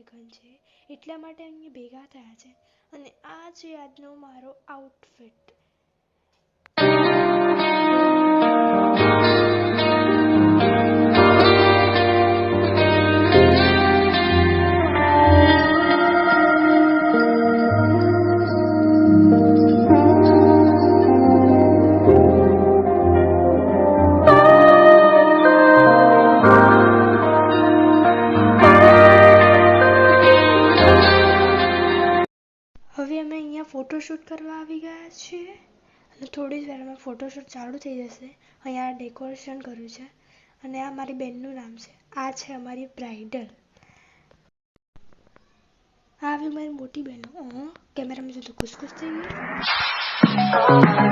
લગ્ન છે એટલા માટે અહીંયા ભેગા થયા છે અને આ છે આજનો મારો આઉટફિટ. હવે અમે અહીંયા ફોટોશૂટ કરવા આવી ગયા છીએ અને થોડી જ વારમાં ફોટોશૂટ ચાલુ થઈ જશે. અહીંયા ડેકોરેશન કર્યું છે અને આ મારી બેનનું નામ છે. આ છે અમારી બ્રાઇડલ. આ આવી મારી મોટી બહેનો. કેમેરામાં જો તો ખુશ થઈ ગઈ.